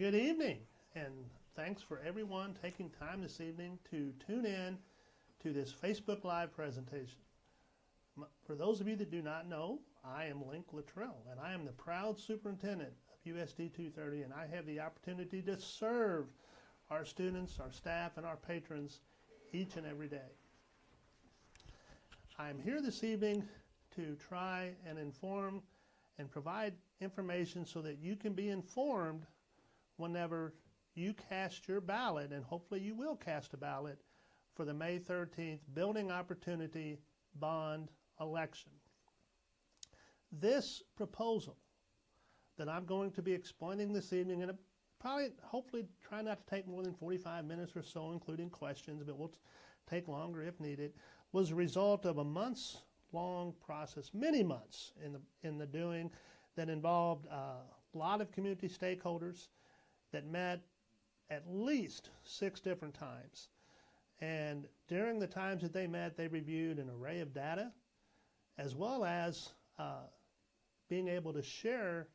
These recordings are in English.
Good evening, and thanks for everyone taking time this evening to tune in to this Facebook Live presentation. For those of you that do not know, I am Link Luttrell, and I am the proud superintendent of USD 230, and I have the opportunity to serve our students, our staff, and our patrons each and every day. I'm here this evening to try and inform and provide information so that you can be informed whenever you cast your ballot, and hopefully you will cast a ballot for the May 13th Building Opportunity Bond election. This proposal that I'm going to be explaining this evening, and hopefully try not to take more than 45 minutes or so, including questions, but we'll take longer if needed, was a result of a months-long process, many months in the doing, that involved a lot of community stakeholders that met at least 6 different times. And during the times that they met, they reviewed an array of data, as well as being able to share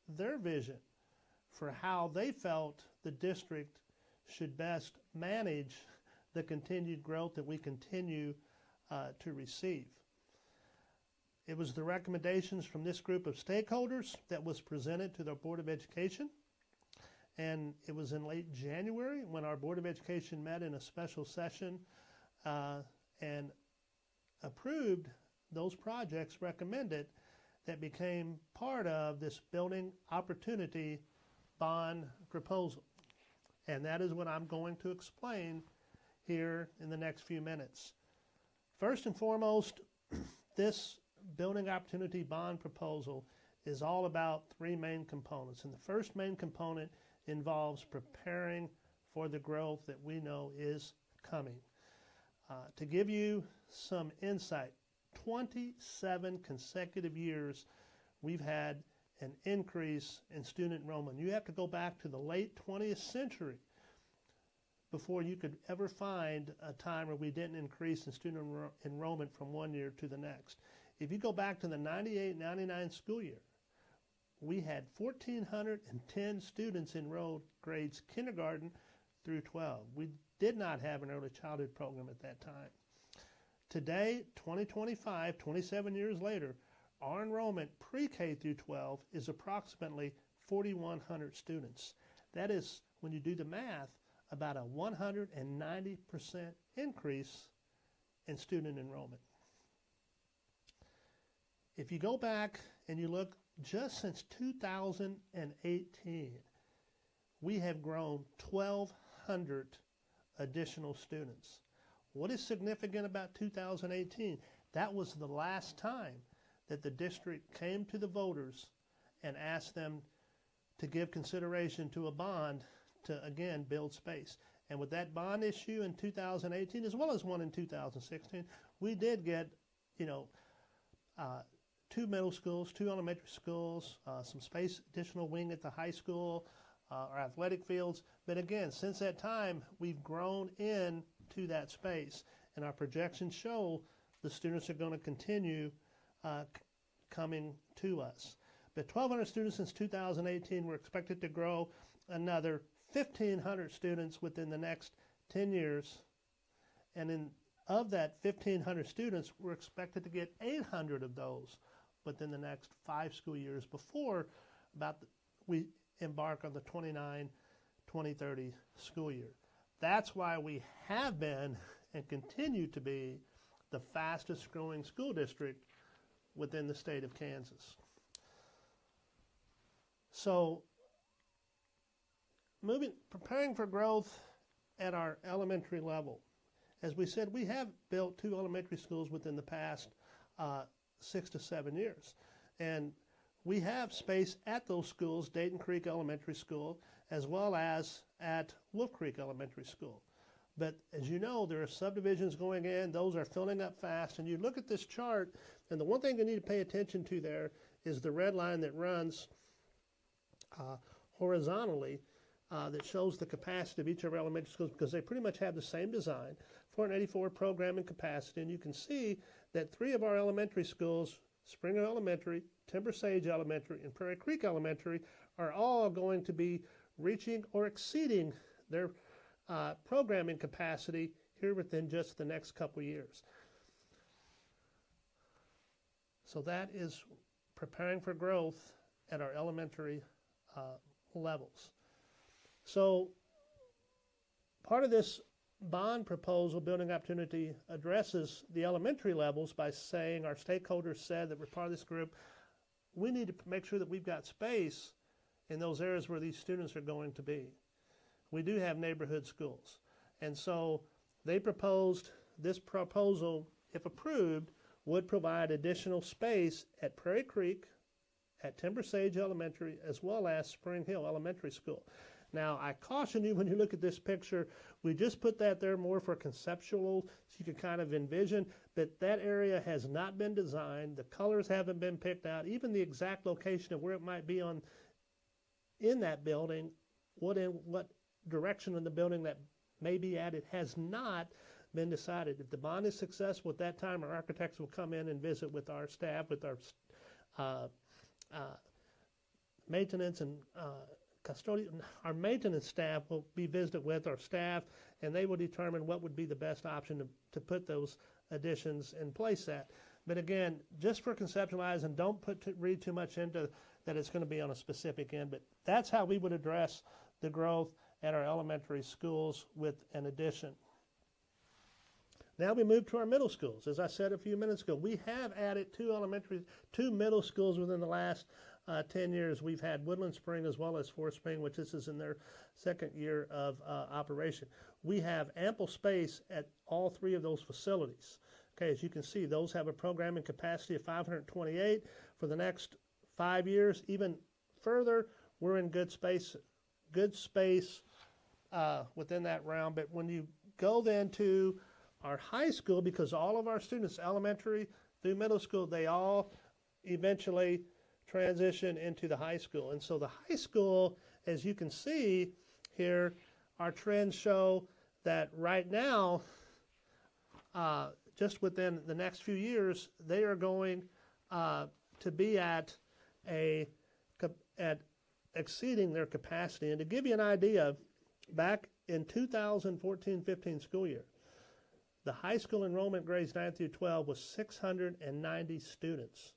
their vision for how they felt the district should best manage the continued growth that we continue to receive. It was the recommendations from this group of stakeholders that was presented to the Board of Education. And it was in late January when our Board of Education met in a special session and approved those projects recommended that became part of this Building Opportunity Bond proposal. And that is what I'm going to explain here in the next few minutes. First and foremost, this Building Opportunity Bond proposal is all about 3 main components. And the first main component involves preparing for the growth that we know is coming. To give you some insight, 27 consecutive years we've had an increase in student enrollment. You have to go back to the late 20th century before you could ever find a time where we didn't increase in student enrollment from one year to the next. If you go back to the 98-99 school year, we had 1,410 students enrolled grades kindergarten through 12. We did not have an early childhood program at that time. Today, 2025, 27 years later, our enrollment pre-K through 12 is approximately 4,100 students. That is, when you do the math, about a 190% increase in student enrollment. If you go back and you look just since 2018, we have grown 1,200 additional students. What is significant about 2018? That was the last time that the district came to the voters and asked them to give consideration to a bond to, again, build space. And with that bond issue in 2018, as well as one in 2016, we did get, 2 middle schools, 2 elementary schools, some space, additional wing at the high school, our athletic fields. But again, since that time, we've grown into that space, and our projections show the students are going to continue coming to us. But 1,200 students since 2018, we're expected to grow another 1,500 students within the next 10 years. And of that 1,500 students, we're expected to get 800 of those within the next 5 school years before we embark on the 2030 school year. That's why we have been and continue to be the fastest growing school district within the state of Kansas. So preparing for growth at our elementary level. As we said, we have built 2 elementary schools within the past 6 to 7 years. And we have space at those schools, Dayton Creek Elementary School, as well as at Wolf Creek Elementary School. But as you know, there are subdivisions going in. Those are filling up fast. And you look at this chart, and the one thing you need to pay attention to there is the red line that runs horizontally that shows the capacity of each of our elementary schools, because they pretty much have the same design, 484 program and capacity. And you can see that 3 of our elementary schools, Springer Elementary, Timber Sage Elementary, and Prairie Creek Elementary, are all going to be reaching or exceeding their programming capacity here within just the next couple years. So that is preparing for growth at our elementary levels. So part of this bond proposal, Building Opportunity, addresses the elementary levels by saying our stakeholders said that we're part of this group. We need to make sure that we've got space in those areas where these students are going to be. We do have neighborhood schools. And so they proposed, this proposal, if approved, would provide additional space at Prairie Creek, at Timber Sage Elementary, as well as Spring Hill Elementary School. Now, I caution you when you look at this picture, we just put that there more for conceptual, so you can kind of envision, but that area has not been designed. The colors haven't been picked out. Even the exact location of where it might be in that building, what direction in the building that may be at, it has not been decided. If the bond is successful at that time, our architects will come in and visit with our staff, with our maintenance and custodian. Our maintenance staff will be visited with our staff, and they will determine what would be the best option to put those additions in place at. But again, just for conceptualizing, don't read too much into that it's going to be on a specific end, but that's how we would address the growth at our elementary schools with an addition. Now we move to our middle schools. As I said a few minutes ago, we have added two middle schools within the last 10 years. We've had Woodland Spring as well as Forest Spring, which this is in their second year of operation. We have ample space at all three of those facilities. Okay, as you can see, those have a programming capacity of 528 for the next 5 years. Even further, we're in good space within that realm. But when you go then to our high school, because all of our students, elementary through middle school, they all eventually transition into the high school. And so the high school, as you can see here, our trends show that right now, just within the next few years, they are going to be at exceeding their capacity. And to give you an idea, back in 2014-15 school year, the high school enrollment grades 9 through 12 was 690 students.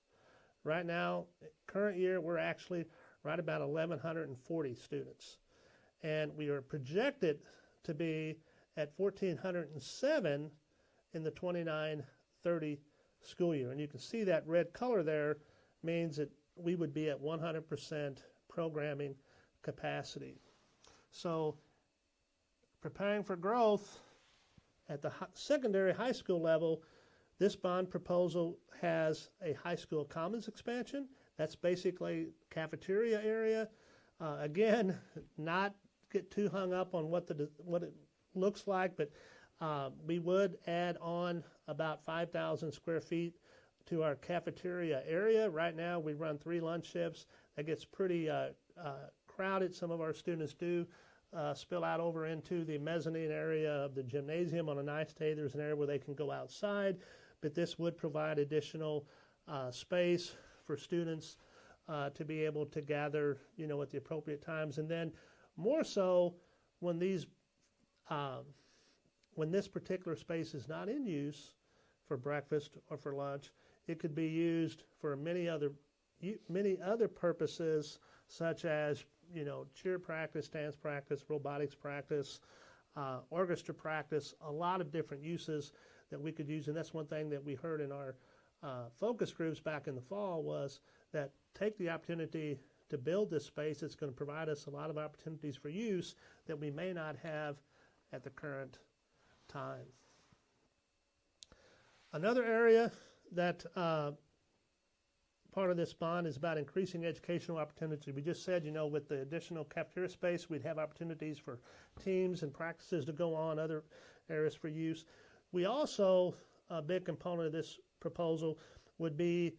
Right now, current year, we're actually right about 1,140 students. And we are projected to be at 1,407 in the 29-30 school year. And you can see that red color there means that we would be at 100% programming capacity. So preparing for growth at the secondary high school level, this bond proposal has a high school commons expansion. That's basically cafeteria area. Again, not get too hung up on what it looks like, but we would add on about 5,000 square feet to our cafeteria area. Right now, we run 3 lunch shifts. That gets pretty crowded. Some of our students do spill out over into the mezzanine area of the gymnasium. On a nice day, there's an area where they can go outside, but this would provide additional space for students to be able to gather, at the appropriate times. And then more so when this particular space is not in use for breakfast or for lunch, it could be used for many other purposes, such as cheer practice, dance practice, robotics practice, orchestra practice, a lot of different uses that we could use. And that's one thing that we heard in our focus groups back in the fall, was that take the opportunity to build this space. It's going to provide us a lot of opportunities for use that we may not have at the current time. Another area that part of this bond is about increasing educational opportunity. We just said, with the additional cafeteria space, we'd have opportunities for teams and practices to go on, other areas for use. We also, a big component of this proposal would be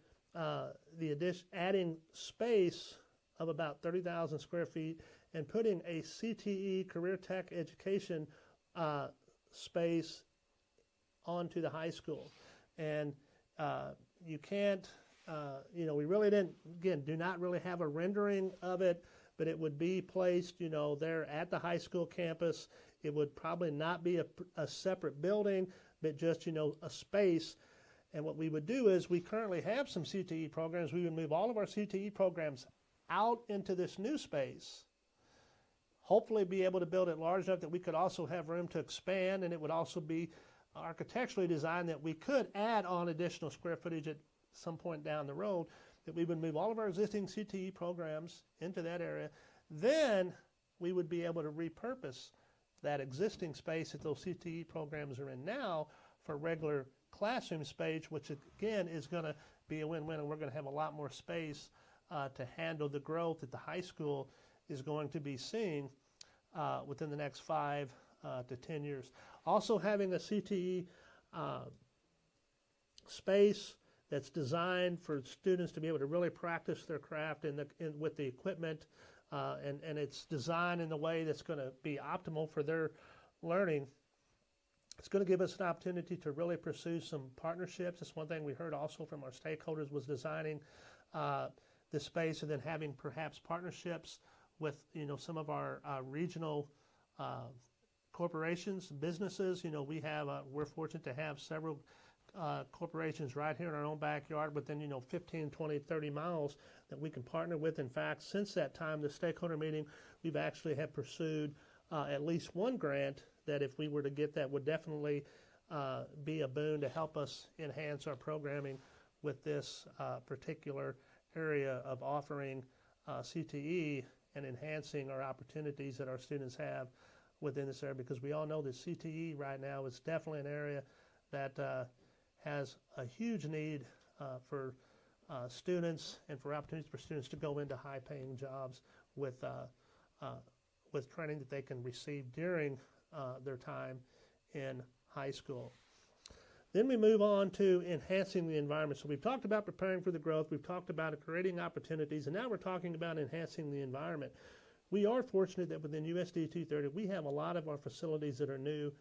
adding space of about 30,000 square feet and putting a CTE, Career Tech Education space onto the high school. And you can't, we really didn't, again, do not really have a rendering of it, but it would be placed, there at the high school campus. It would probably not be a separate building, but just, a space. And what we would do is we currently have some CTE programs. We would move all of our CTE programs out into this new space, hopefully be able to build it large enough that we could also have room to expand, and it would also be architecturally designed that we could add on additional square footage at some point down the road, that we would move all of our existing CTE programs into that area. Then we would be able to repurpose that existing space that those CTE programs are in now for regular classroom space, which again is going to be a win-win, and we're going to have a lot more space to handle the growth that the high school is going to be seeing within the next 5 to 10 years. Also having a CTE space that's designed for students to be able to really practice their craft with the equipment, and it's designed in a way that's going to be optimal for their learning. It's going to give us an opportunity to really pursue some partnerships. That's one thing we heard also from our stakeholders, was designing this space and then having perhaps partnerships with some of our regional corporations, businesses. We're fortunate to have several corporations right here in our own backyard within 15, 20, 30 miles that we can partner with. In fact, since that time, the stakeholder meeting, we've actually have pursued at least one grant that, if we were to get that, would definitely be a boon to help us enhance our programming with this particular area of offering CTE and enhancing our opportunities that our students have within this area, because we all know that CTE right now is definitely an area that has a huge need for students, and for opportunities for students to go into high-paying jobs with training that they can receive during their time in high school. Then we move on to enhancing the environment. So we've talked about preparing for the growth, we've talked about creating opportunities, and now we're talking about enhancing the environment. We are fortunate that within USD 230, we have a lot of our facilities that are new,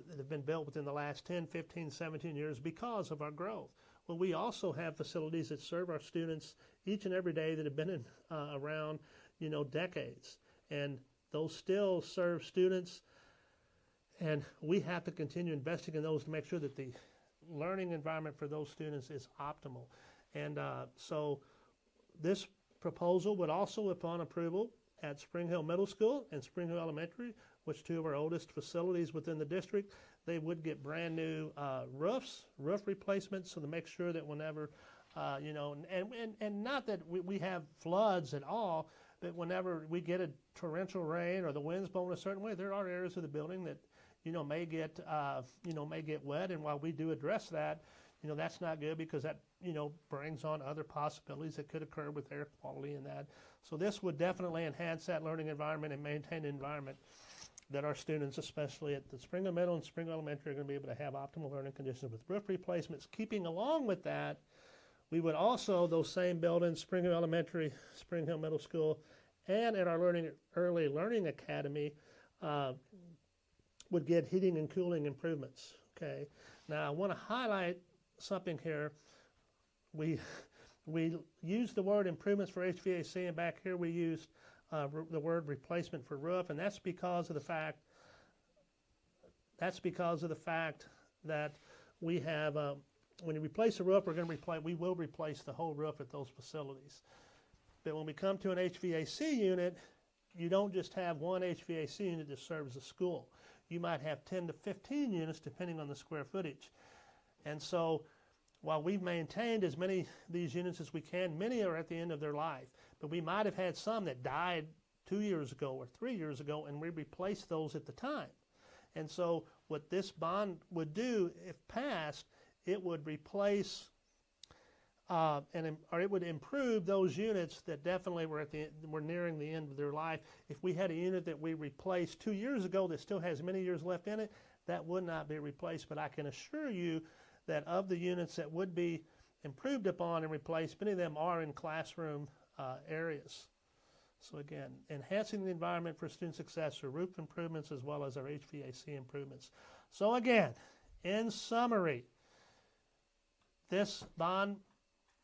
that have been built within the last 10, 15, 17 years because of our growth. Well, we also have facilities that serve our students each and every day that have been in, around, decades. And those still serve students, and we have to continue investing in those to make sure that the learning environment for those students is optimal. And so this proposal would also, upon approval, at Spring Hill Middle School and Spring Hill Elementary, which two of our oldest facilities within the district, they would get brand new roof replacements, so to make sure that whenever, and not that we have floods at all, but whenever we get a torrential rain or the wind's blowing a certain way, there are areas of the building that may get wet, and while we do address that, that's not good, because that brings on other possibilities that could occur with air quality and that. So this would definitely enhance that learning environment and maintain an environment that our students, especially at the Spring Hill Middle and Spring Hill Elementary, are going to be able to have optimal learning conditions with roof replacements. Keeping along with that, we would also, those same buildings, Spring Hill Elementary, Spring Hill Middle School, and at our Early Learning Academy, would get heating and cooling improvements. Okay. Now I want to highlight something here. We used the word improvements for HVAC, and back here we used the word replacement for roof, and that's because of the fact that we have when you replace a roof, we will replace the whole roof at those facilities. But when we come to an HVAC unit, you don't just have one HVAC unit that serves the school. You might have 10 to 15 units depending on the square footage. And so while we've maintained as many of these units as we can, many are at the end of their life. But we might have had some that died 2 years ago or 3 years ago, and we replaced those at the time. And so what this bond would do, if passed, it would replace or it would improve those units that definitely were nearing the end of their life. If we had a unit that we replaced 2 years ago that still has many years left in it, that would not be replaced. But I can assure you that of the units that would be improved upon and replaced, many of them are in classroom areas. So again, enhancing the environment for student success through roof improvements as well as our HVAC improvements. So again, in summary, this bond,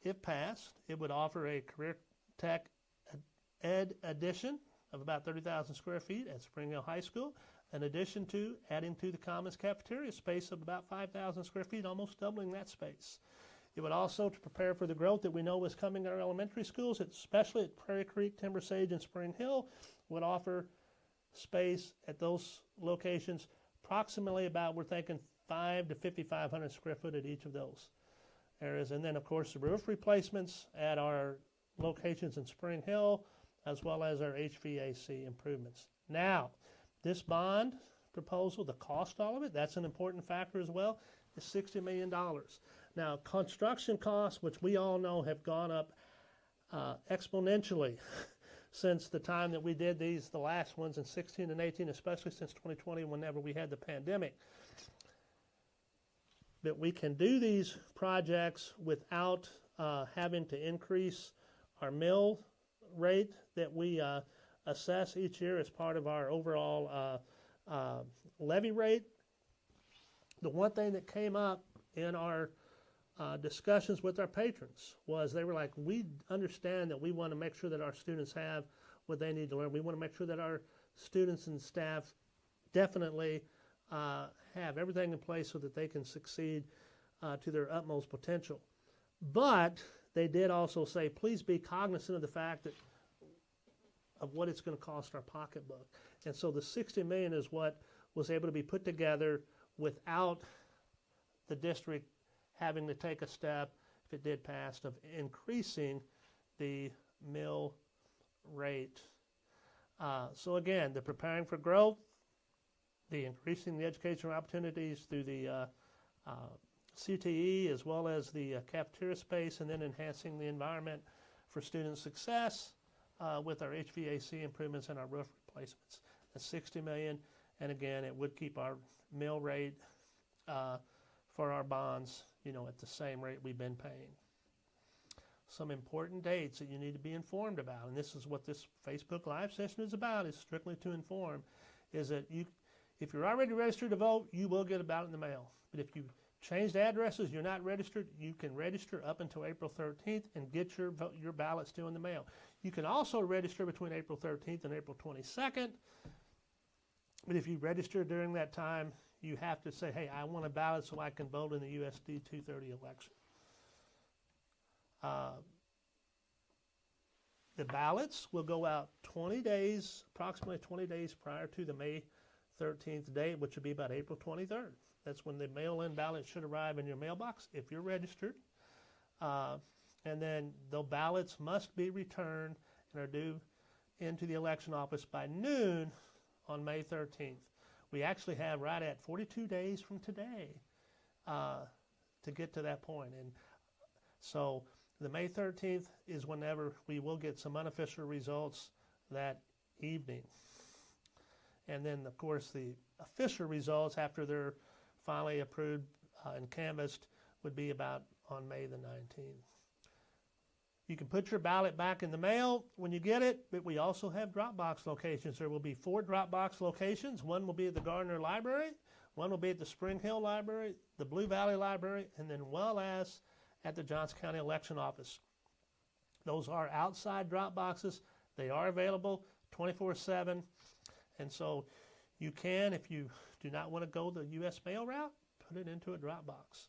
if passed, it would offer a career tech ed addition of about 30,000 square feet at Spring Hill High School, in addition to adding to the Commons cafeteria space of about 5,000 square feet, almost doubling that space. It would also, to prepare for the growth that we know is coming in our elementary schools, especially at Prairie Creek, Timber Sage, and Spring Hill, would offer space at those locations approximately about, we're thinking, 5 to 5,500 square foot at each of those areas. And then, of course, the roof replacements at our locations in Spring Hill, as well as our HVAC improvements. Now, this bond proposal, the cost, all of it, that's an important factor as well, is $60 million. Now, construction costs, which we all know have gone up exponentially since the time that we did these, the last ones in 16 and 18, especially since 2020, whenever we had the pandemic. But we can do these projects without having to increase our mill rate that we assess each year as part of our overall levy rate. The one thing that came up in our discussions with our patrons was they were like, we understand that we want to make sure that our students have what they need to learn. We want to make sure that our students and staff definitely have everything in place so that they can succeed to their utmost potential. But they did also say, please be cognizant of the fact that of what it's going to cost our pocketbook. And so the $60 million is what was able to be put together without the district having to take a step, if it did pass, of increasing the mill rate. So again, the preparing for growth, the increasing the educational opportunities through the CTE as well as the cafeteria space, and then enhancing the environment for student success with our HVAC improvements and our roof replacements. That's $60 million, and again, it would keep our mill rate for our bonds, at the same rate we've been paying. Some important dates that you need to be informed about, and this is what this Facebook Live session is about, is strictly to inform, is that if you're already registered to vote, you will get a ballot in the mail. But if you changed addresses, you're not registered, you can register up until April 13th and get your ballot still in the mail. You can also register between April 13th and April 22nd, but if you register during that time, you have to say, hey, I want a ballot so I can vote in the USD 230 election. The ballots will go out approximately 20 days prior to the May 13th date, which would be about April 23rd. That's when the mail-in ballot should arrive in your mailbox if you're registered. And then the ballots must be returned and are due into the election office by noon on May 13th. We actually have right at 42 days from today to get to that point. And so the May 13th is whenever we will get some unofficial results that evening. And then, of course, the official results after they're finally approved and canvassed would be about on May the 19th. You can put your ballot back in the mail when you get it, but we also have Dropbox locations. There will be 4 Dropbox locations. One will be at the Gardner Library, one will be at the Spring Hill Library, the Blue Valley Library, and then well as at the Johnson County Election Office. Those are outside Dropboxes. They are available 24/7. And so you can, if you do not want to go the U.S. mail route, put it into a Dropbox.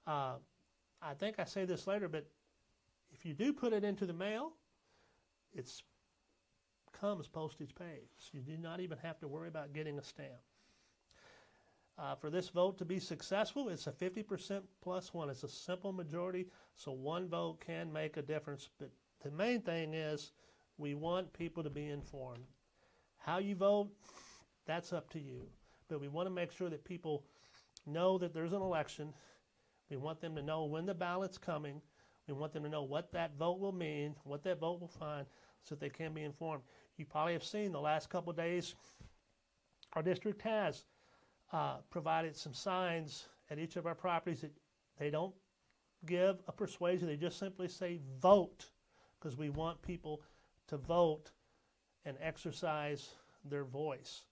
I think I say this later, but if you do put it into the mail, it comes postage paid. So you do not even have to worry about getting a stamp. For this vote to be successful, it's a 50% plus one. It's a simple majority, so one vote can make a difference. But the main thing is we want people to be informed. How you vote, that's up to you. But we want to make sure that people know that there's an election. We want them to know when the ballot's coming. We want them to know what that vote will mean, what that vote will find, so that they can be informed. You probably have seen the last couple of days, our district has provided some signs at each of our properties that they don't give a persuasion. They just simply say vote, because we want people to vote and exercise their voice,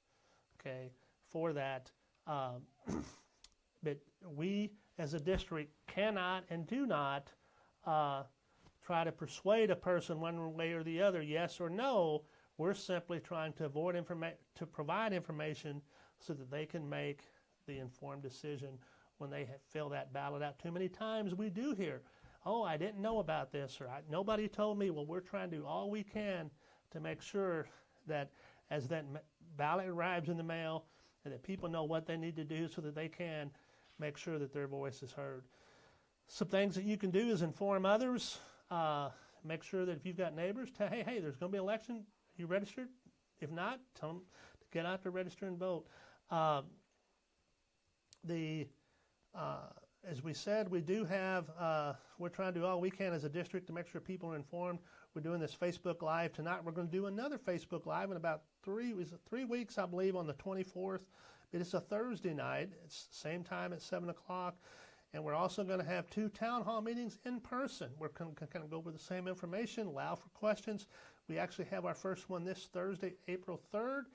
okay, for that. But we, as a district, cannot and do not try to persuade a person one way or the other, yes or no. We're simply trying to provide information so that they can make the informed decision when they fill that ballot out. Too many times we do hear, oh, I didn't know about this, or nobody told me. Well, we're trying to do all we can to make sure that as that ballot arrives in the mail, and that people know what they need to do so that they can make sure that their voice is heard. Some things that you can do is inform others. Make sure that if you've got neighbors, tell, hey, there's going to be an election. Are you registered? If not, tell them to get out to register and vote. As we said, we do have, we're trying to do all we can as a district to make sure people are informed. We're doing this Facebook Live tonight. We're going to do another Facebook Live in about 3 weeks, I believe, on the 24th. It's a Thursday night. It's the same time at 7 o'clock. And we're also going to have 2 town hall meetings in person. We're going to kind of go over the same information, allow for questions. We actually have our first one this Thursday, April 3rd,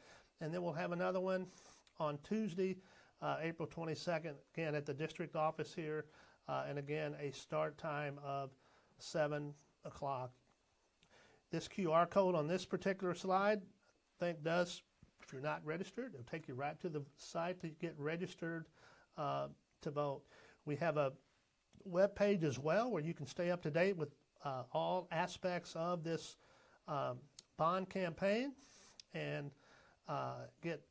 and then we'll have another one on Tuesday, April 22nd, again at the district office here, and again a start time of 7 o'clock. This QR code on this particular slide, I think does, if you're not registered, it'll take you right to the site to get registered to vote. We have a web page as well where you can stay up to date with all aspects of this bond campaign and get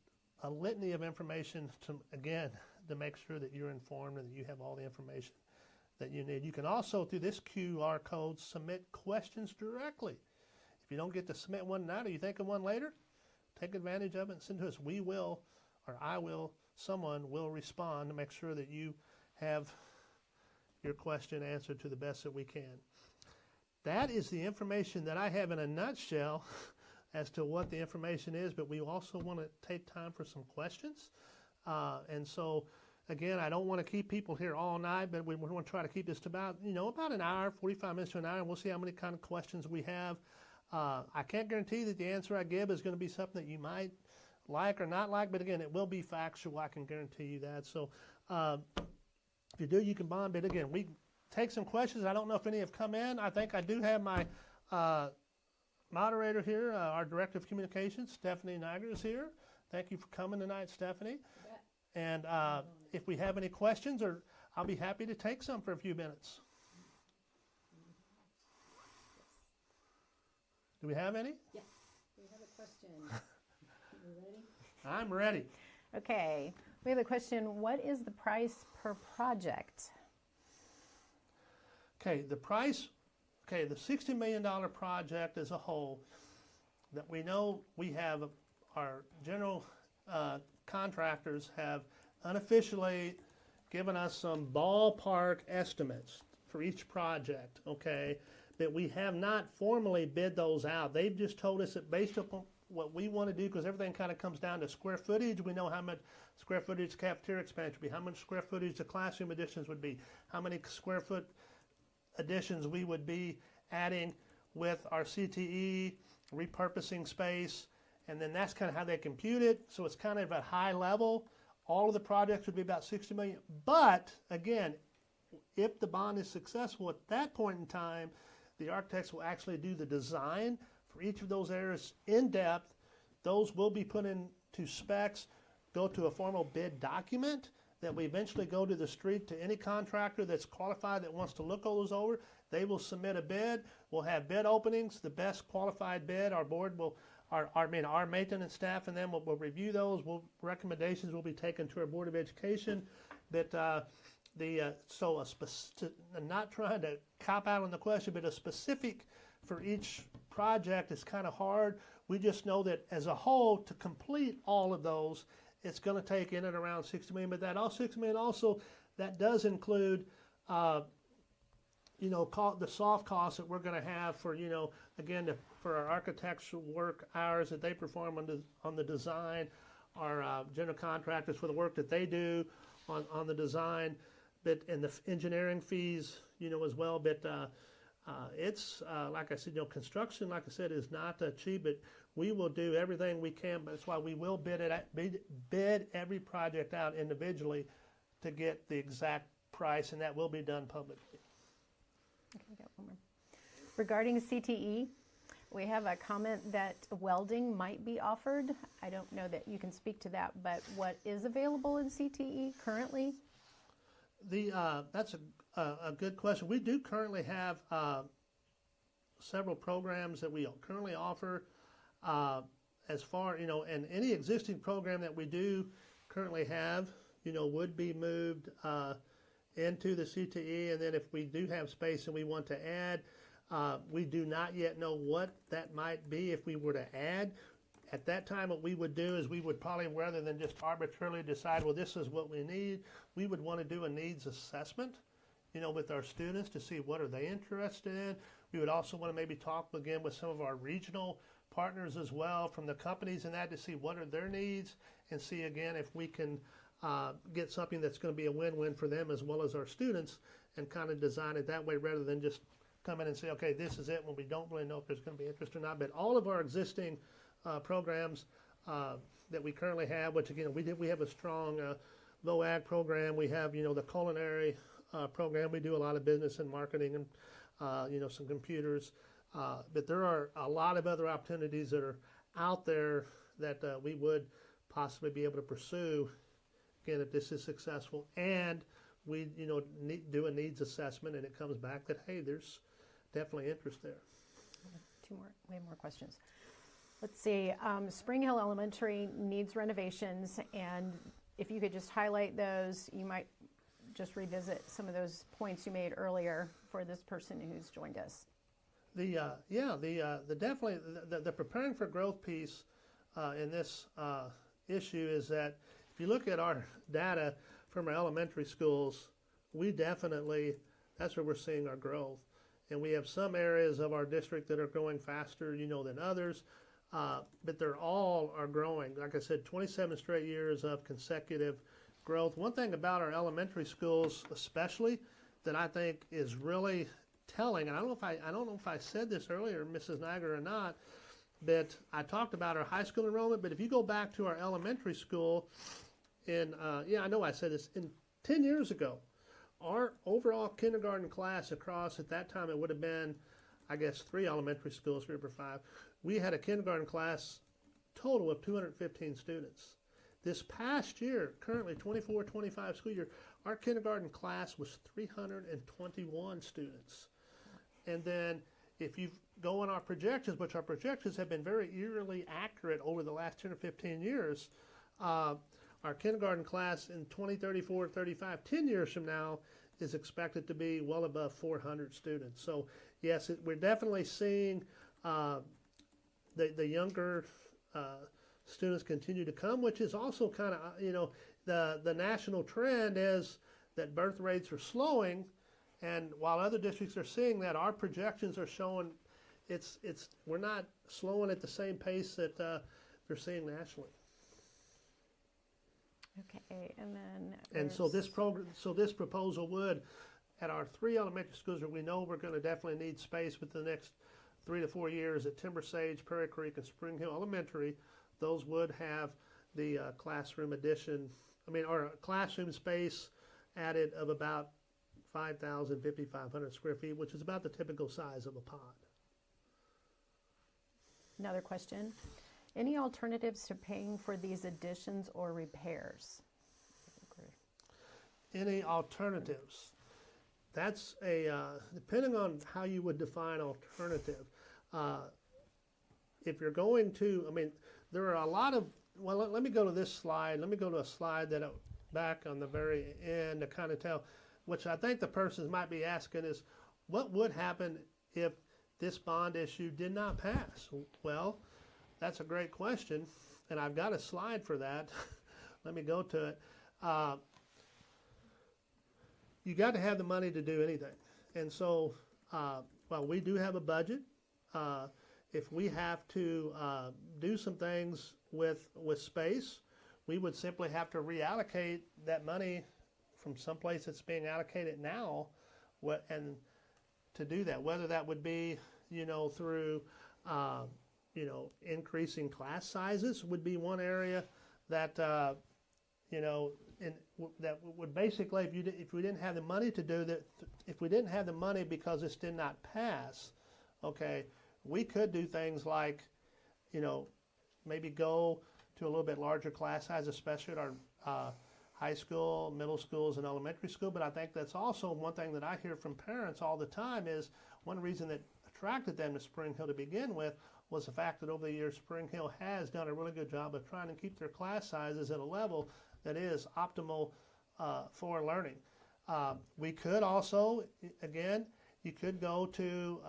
a litany of information to, again, to make sure that you're informed and that you have all the information that you need. You can also, through this QR code, submit questions directly. If you don't get to submit one now, or you think of one later, take advantage of it and send it to us. We will, or I will, someone will respond to make sure that you have your question answered to the best that we can. That is the information that I have in a nutshell as to what the information is, but we also want to take time for some questions. And so, again, I don't want to keep people here all night, but we want to try to keep this to about an hour, 45 minutes to an hour, and we'll see how many kind of questions we have. I can't guarantee that the answer I give is going to be something that you might like or not like, but again, it will be factual. I can guarantee you that. So if you do, you can bond. But again, we take some questions. I don't know if any have come in. I think I do have my moderator here, our Director of Communications, Stephanie Niger, is here. Thank you for coming tonight, Stephanie. And if we have any questions, or I'll be happy to take some for a few minutes. Do we have any? Yes, we have a question. You ready? I'm ready. Okay, we have a question. What is the price per project? Okay, the price, the $60 million project as a whole, that we know we have, our general contractors have unofficially given us some ballpark estimates for each project, okay? That we have not formally bid those out. They've just told us that based upon what we want to do, because everything kind of comes down to square footage. We know how much square footage cafeteria expansion would be, how much square footage the classroom additions would be, how many square foot additions we would be adding with our CTE, repurposing space, and then that's kind of how they compute it. So it's kind of at high level. All of the projects would be about $60 million. But again, if the bond is successful at that point in time, the architects will actually do the design for each of those areas in depth. Those will be put into specs, go to a formal bid document that we eventually go to the street to any contractor that's qualified that wants to look all those over. They will submit a bid. We'll have bid openings. The best qualified bid, our board will, our maintenance staff and them will review those. Recommendations will be taken to our Board of Education. But not trying to cop out on the question, but a specific for each project is kind of hard. We just know that as a whole, to complete all of those, it's going to take in and around $60 million. But that all $60 million also, that does include, the soft costs that we're going to have for, again, for our architectural work hours that they perform on the design, our general contractors for the work that they do on the design. And the engineering fees, as well. But it's, like I said, construction, like I said, is not cheap, but we will do everything we can. But that's why we will bid every project out individually to get the exact price, and that will be done publicly. Okay, we got one more. Regarding CTE, we have a comment that welding might be offered. I don't know that you can speak to that, but what is available in CTE currently? That's a good question. We do currently have several programs that we currently offer. As far, and any existing program that we do currently have, would be moved into the CTE. And then if we do have space and we want to add, we do not yet know what that might be if we were to add. At that time, what we would do is we would probably, rather than just arbitrarily decide, well, this is what we need, we would want to do a needs assessment, with our students to see what are they interested in. We would also want to maybe talk again with some of our regional partners as well from the companies and that to see what are their needs and see again if we can get something that's going to be a win-win for them as well as our students and kind of design it that way rather than just come in and say, okay, this is it when we don't really know if there's going to be interest or not. But all of our existing programs that we currently have, which again, we have a strong low ag program. We have, the culinary program. We do a lot of business and marketing and, some computers. But there are a lot of other opportunities that are out there that we would possibly be able to pursue, again, if this is successful. And we, do a needs assessment and it comes back that, hey, there's definitely interest there. We have more questions. Let's see, Spring Hill Elementary needs renovations, and if you could just highlight those, you might just revisit some of those points you made earlier for this person who's joined us. Definitely the preparing for growth piece in this issue is that if you look at our data from our elementary schools, we definitely, that's where we're seeing our growth. And we have some areas of our district that are growing faster, than others, but they're all are growing. Like I said, 27 straight years of consecutive growth. One thing about our elementary schools, especially, that I think is really telling, and I don't know if I said this earlier, Mrs. Niger, or not, but I talked about our high school enrollment. But if you go back to our elementary school, I know I said this 10 years ago. Our overall kindergarten class across, at that time it would have been, I guess, 3 elementary schools, 3 or 5. We had a kindergarten class total of 215 students. This past year, currently 24-25 school year, our kindergarten class was 321 students. And then if you go on our projections, which our projections have been very eerily accurate over the last 10 or 15 years, our kindergarten class in 2034, 35, 10 years from now is expected to be well above 400 students. So yes, we're definitely seeing the younger students continue to come, which is also kind of, the national trend is that birth rates are slowing. And while other districts are seeing that, our projections are showing we're not slowing at the same pace that they're seeing nationally. Okay, and then so this proposal would, at our 3 elementary schools where we know we're going to definitely need space within the next 3 to 4 years at Timber Sage, Prairie Creek, and Spring Hill Elementary, those would have the classroom addition, or classroom space added of about 5,000, 5,500 square feet, which is about the typical size of a pod. Another question. Any alternatives to paying for these additions or repairs? Any alternatives? That's depending on how you would define alternative. If you're going to, there are a lot of, well, let me go to this slide. Let me go to a slide that back on the very end to kind of tell, which I think the person might be asking is, what would happen if this bond issue did not pass? Well, that's a great question, and I've got a slide for that. Let me go to it. You got to have the money to do anything. And so, we do have a budget. If we have to do some things with space, we would simply have to reallocate that money from someplace that's being allocated now, and to do that, whether that would be, through increasing class sizes would be one area that, that would basically, if we didn't have the money to do that, if we didn't have the money because this did not pass, Okay, we could do things like, you know, maybe go to a little bit larger class size, especially at our high school, middle schools, and elementary school. But I think that's also one thing that I hear from parents all the time is one reason that attracted them to Spring Hill to begin with was the fact that over the years Spring Hill has done a really good job of trying to keep their class sizes at a level that is optimal for learning. We could also, again, you could go to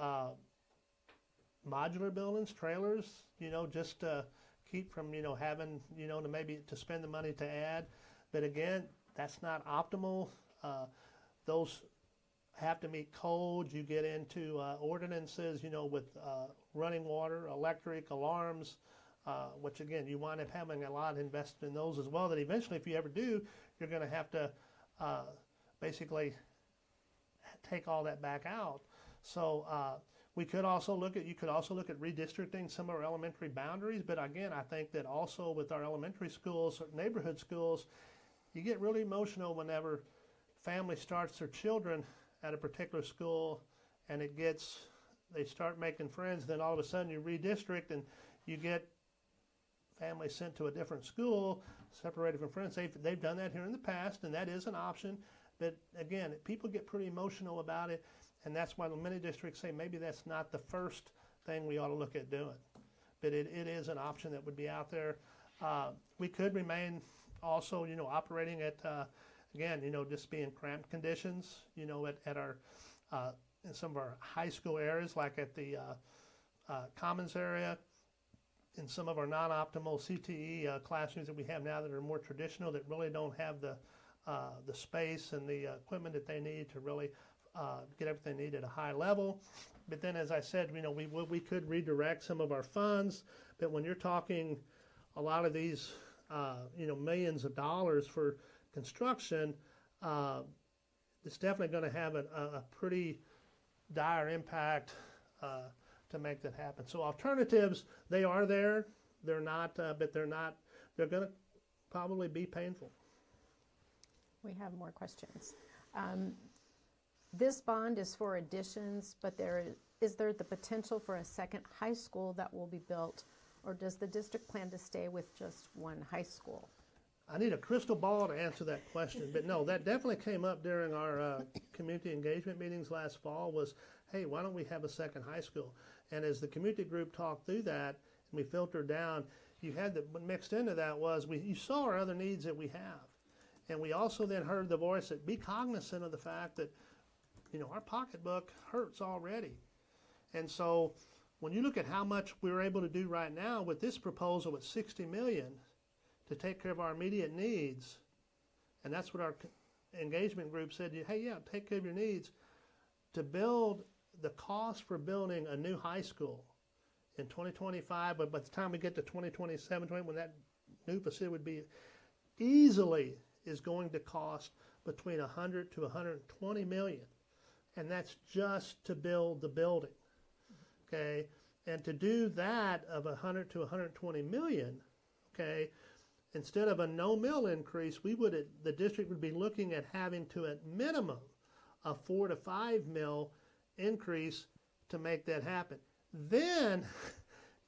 modular buildings, trailers, you know, just to keep from, you know, having, you know, to maybe to spend the money to add. But again, that's not optimal. Those have to meet codes. You get into ordinances, you know, with running water, electric, alarms, which again, you wind up having a lot invested in those as well, that eventually, if you ever do, you're going to have to basically take all that back out. So we could also look at, you could also look at redistricting some of our elementary boundaries. But again, I think that also with our elementary schools, neighborhood schools, you get really emotional whenever family starts their children at a particular school and they start making friends, then all of a sudden you redistrict and you get families sent to a different school, separated from friends. They've done that here in the past, and that is an option. But again, people get pretty emotional about it, and that's why many districts say maybe that's not the first thing we ought to look at doing. But it is an option that would be out there. We could remain also, you know, operating at, again, you know, just being cramped conditions, you know, at our, in some of our high school areas, like at the Commons area, in some of our non-optimal CTE classrooms that we have now that are more traditional, that really don't have the space and the equipment that they need to really get everything they need at a high level. But then, as I said, you know, we could redirect some of our funds. But when you're talking a lot of these, you know, millions of dollars for construction, it's definitely going to have a pretty dire impact to make that happen. So alternatives, they are there. They're not, but they're going to probably be painful. We have more questions. This bond is for additions, but is there the potential for a second high school that will be built, or does the district plan to stay with just one high school? I need a crystal ball to answer that question, but no, that definitely came up during our community engagement meetings last fall was, hey, why don't we have a second high school? And as the community group talked through that, and we filtered down, you had what mixed into that was you saw our other needs that we have. And we also then heard the voice that be cognizant of the fact that, you know, our pocketbook hurts already. And so when you look at how much we're able to do right now with this proposal at $60 million to take care of our immediate needs, and that's what our engagement group said, hey, yeah, take care of your needs, to build the cost for building a new high school in 2025, but by the time we get to 2027, when that new facility would be easily is going to cost between 100 to 120 million. And that's just to build the building, okay? And to do that of 100 to 120 million, okay, instead of a no mill increase, the district would be looking at having to, at minimum, a 4 to 5 mill increase to make that happen. Then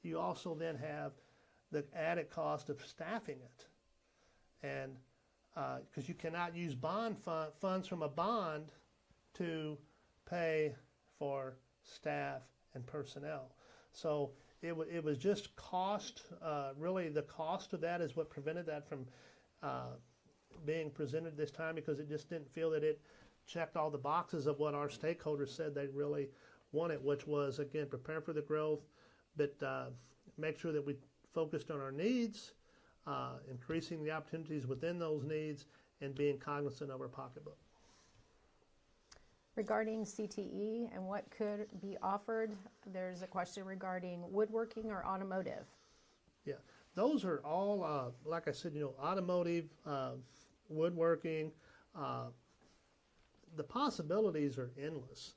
you also then have the added cost of staffing it, and because you cannot use funds from a bond to pay for staff and personnel. So it was just cost. Really, the cost of that is what prevented that from being presented this time, because it just didn't feel that it checked all the boxes of what our stakeholders said they really wanted, which was, again, prepare for the growth, but make sure that we focused on our needs, increasing the opportunities within those needs, and being cognizant of our pocketbook. Regarding CTE and what could be offered, there's a question regarding woodworking or automotive. Yeah, those are all, like I said, you know, automotive, woodworking. The possibilities are endless.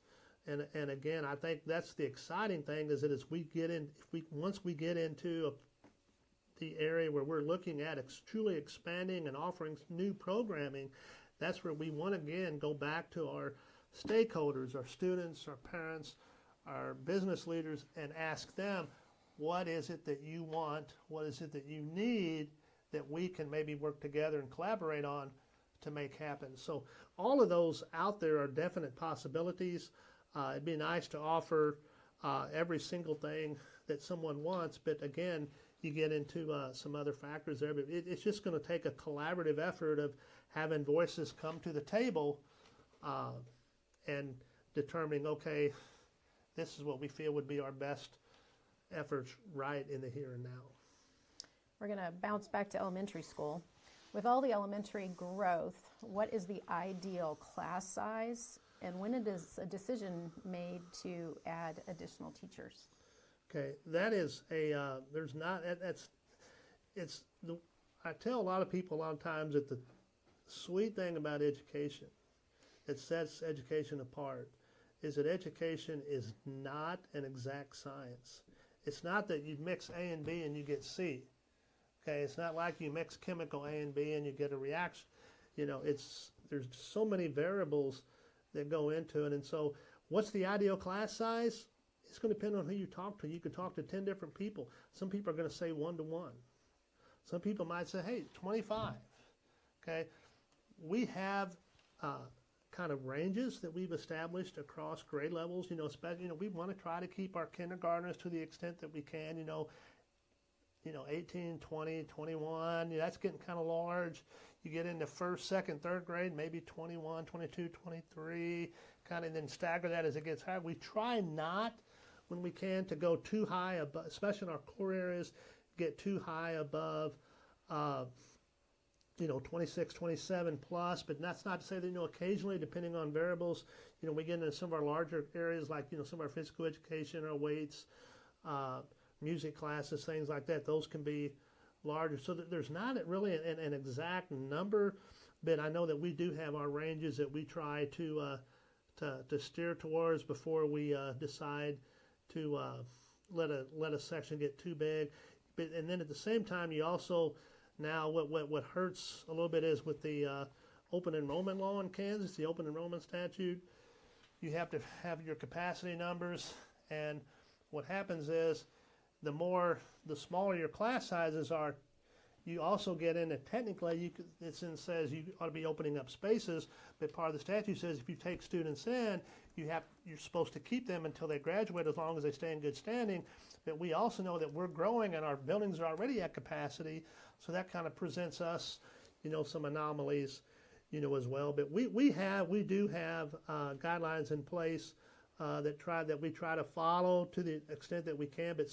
And again, I think that's the exciting thing, is that as we get in, once we get into the area where we're looking at truly expanding and offering new programming, that's where we want to again go back to our stakeholders, our students, our parents, our business leaders and ask them, what is it that you want? What is it that you need that we can maybe work together and collaborate on to make happen? So all of those out there are definite possibilities. It'd be nice to offer every single thing that someone wants, but again, you get into some other factors there. But it's just going to take a collaborative effort of having voices come to the table and determining, okay, this is what we feel would be our best efforts right in the here and now. We're going to bounce back to elementary school. With all the elementary growth, what is the ideal class size, and when is a decision made to add additional teachers? Okay, that is I tell a lot of people a lot of times that the sweet thing about education that sets education apart is that education is not an exact science. It's not that you mix A and B and you get C. Okay, it's not like you mix chemical A and B and you get a reaction. You know, there's so many variables that go into it. And so what's the ideal class size? It's going to depend on who you talk to. You could talk to 10 different people. Some people are going to say 1-to-1. Some people might say, hey, 25. Okay, we have kind of ranges that we've established across grade levels. You know, especially, we want to try to keep our kindergartners to the extent that we can. 18, 20, 21. That's getting kind of large. You get into first, second, third grade, maybe 21, 22, 23, kind of, and then stagger that as it gets higher. We try not, when we can, to go too high above, especially in our core areas, get too high above 26, 27 plus, but that's not to say that, occasionally, depending on variables, we get into some of our larger areas like, some of our physical education, our weights, music classes, things like that. Those can be larger. So that there's not really an exact number, but I know that we do have our ranges that we try to steer towards before we decide to let a section get too big. And then at the same time, you also, now what hurts a little bit is with the open enrollment law in Kansas, the open enrollment statute, you have to have your capacity numbers, and what happens is the smaller your class sizes are, you also get into, technically, it says you ought to be opening up spaces, but part of the statute says if you take students in, you're supposed to keep them until they graduate as long as they stay in good standing. But we also know that we're growing and our buildings are already at capacity, so that kind of presents us, some anomalies, as well. But we do have guidelines in place that we try to follow to the extent that we can. But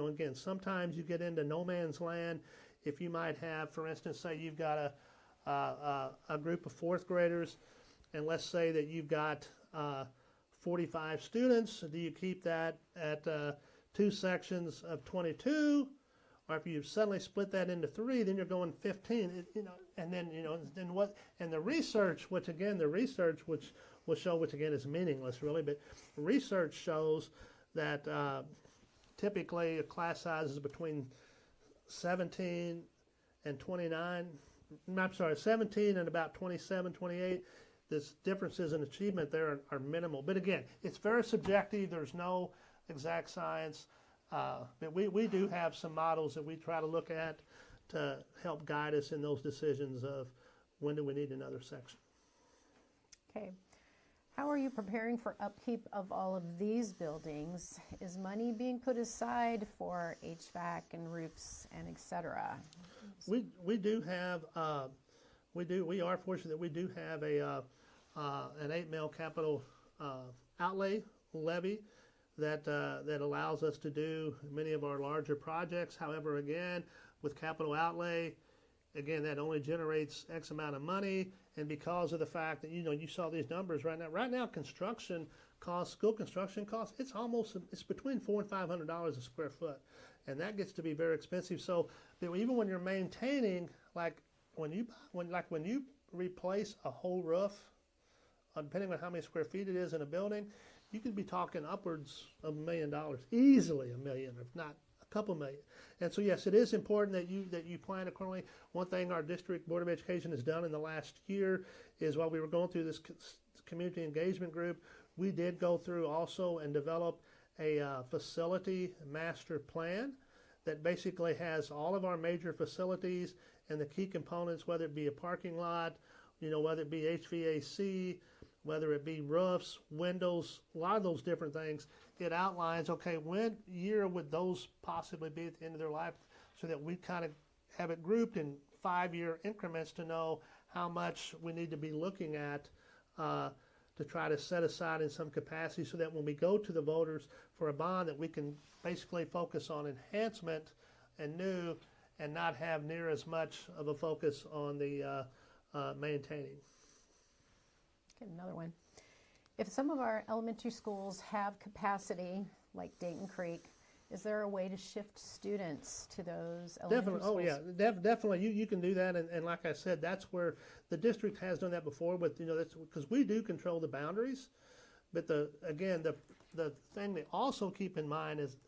again, sometimes you get into no man's land. If you might have, for instance, say you've got a group of fourth graders, and let's say that you've got 45 students. Do you keep that at 2 sections of 22? Or if you suddenly split that into 3, then you're going 15. And then and the research, which will show, which again is meaningless really, but research shows that typically a class size is between 17 and 29. I'm sorry, 17 and about 27, 28. This differences in achievement there are minimal. But again, it's very subjective. There's no exact science. But we do have some models that we try to look at to help guide us in those decisions of when do we need another section. Okay. How are you preparing for upkeep of all of these buildings? Is money being put aside for HVAC and roofs and et cetera? We do have we are fortunate that we do have an 8 mil capital outlay levy that allows us to do many of our larger projects. However, again, with capital outlay, again, that only generates X amount of money, and because of the fact that you saw these numbers right now. Right now, construction costs, school construction costs, it's between $400 and $500 a square foot, and that gets to be very expensive. So even when you're maintaining, like when you replace a whole roof, depending on how many square feet it is in a building, you could be talking upwards of $1 million, easily $1 million, if not a couple million. And so yes, it is important that you plan accordingly. One thing our district board of education has done in the last year is, while we were going through this community engagement group, we did go through also and develop a facility master plan that basically has all of our major facilities and the key components, whether it be a parking lot, whether it be HVAC, whether it be roofs, windows, a lot of those different things. It outlines, okay, when year would those possibly be at the end of their life, so that we kind of have it grouped in 5-year increments to know how much we need to be looking at to try to set aside in some capacity, so that when we go to the voters for a bond, that we can basically focus on enhancement and new, and not have near as much of a focus on the maintaining. Okay, another one. If some of our elementary schools have capacity, like Dayton Creek, is there a way to shift students to those elementary schools? Oh yeah, definitely. You can do that, and like I said, that's where the district has done that before. But that's because we do control the boundaries. But the thing to also keep in mind is,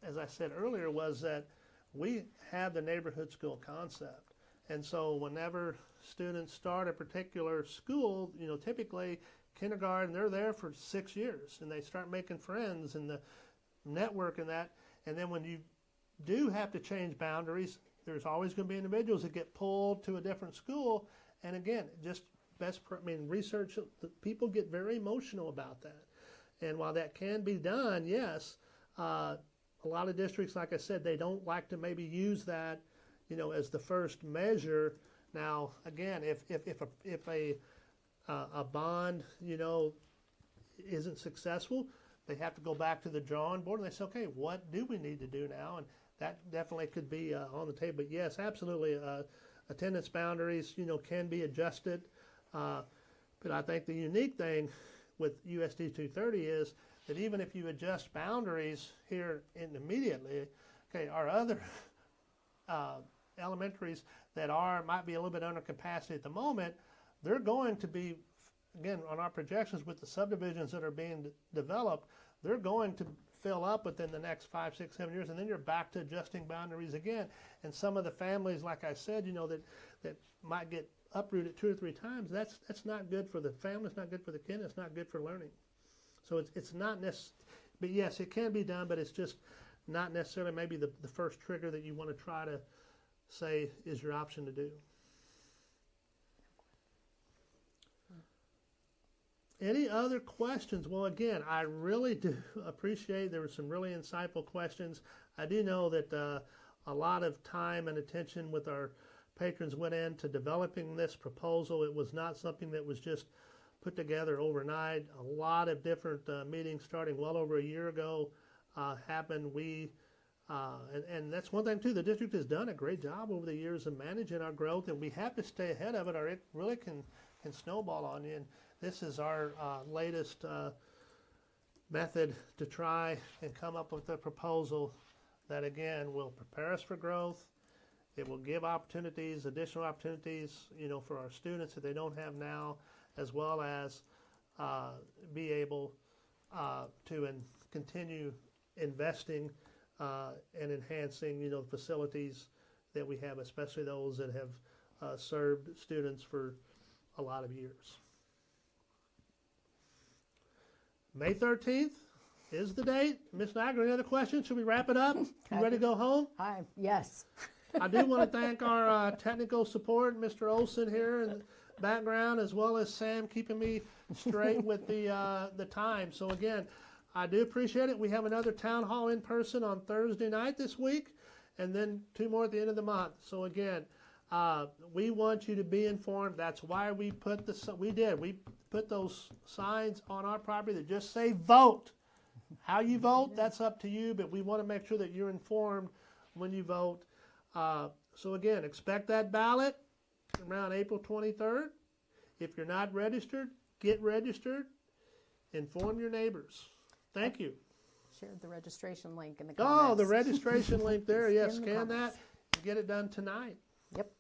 as I said earlier, was that we have the neighborhood school concept, and so whenever students start a particular school, typically kindergarten, they're there for 6 years, and they start making friends and the network and that. And then when you do have to change boundaries, there's always going to be individuals that get pulled to a different school. And again, just research, people get very emotional about that. And while that can be done, yes, a lot of districts, like I said, they don't like to maybe use that, as the first measure. Now, again, if a bond, isn't successful, they have to go back to the drawing board and they say, okay, what do we need to do now? And that definitely could be on the table. But yes, absolutely, attendance boundaries, can be adjusted. But I think the unique thing with USD 230 is that even if you adjust boundaries here immediately, okay, our other elementaries that might be a little bit under capacity at the moment, they're going to be, again, on our projections with the subdivisions that are being developed, they're going to fill up within the next 5, 6, 7 years, and then you're back to adjusting boundaries again. And some of the families, like I said, that might get uprooted 2 or 3 times, that's not good for the family, it's not good for the kid, it's not good for learning. So it's not necessary, but yes, it can be done, but it's just not necessarily maybe the first trigger that you want to try to say is your option to do. Any other questions? Well, again, I really do appreciate there were some really insightful questions. I do know that a lot of time and attention with our patrons went into developing this proposal. It was not something that was just put together overnight. A lot of different meetings starting well over a year ago happened. And that's one thing too, the district has done a great job over the years of managing our growth, and we have to stay ahead of it or it really can snowball on you. And this is our latest method to try and come up with a proposal that, again, will prepare us for growth. It will give opportunities, additional opportunities, for our students that they don't have now, as well as be able to continue investing and enhancing, the facilities that we have, especially those that have served students for a lot of years. May 13th is the date. Ms. Niagara, any other questions? Should we wrap it up? You ready to go home? Yes. I do want to thank our technical support, Mr. Olson here in the background, as well as Sam keeping me straight with the time. So again, I do appreciate it. We have another town hall in person on Thursday night this week, and then 2 more at the end of the month. So again, we want you to be informed. That's why we put we put those signs on our property that just say vote. How you vote, that's up to you, but we want to make sure that you're informed when you vote. So again, expect that ballot around April 23rd. If you're not registered, get registered. Inform your neighbors. Thank you. Shared the registration link in the comments. Oh, the registration link there. Yes, scan that and get it done tonight. Yep.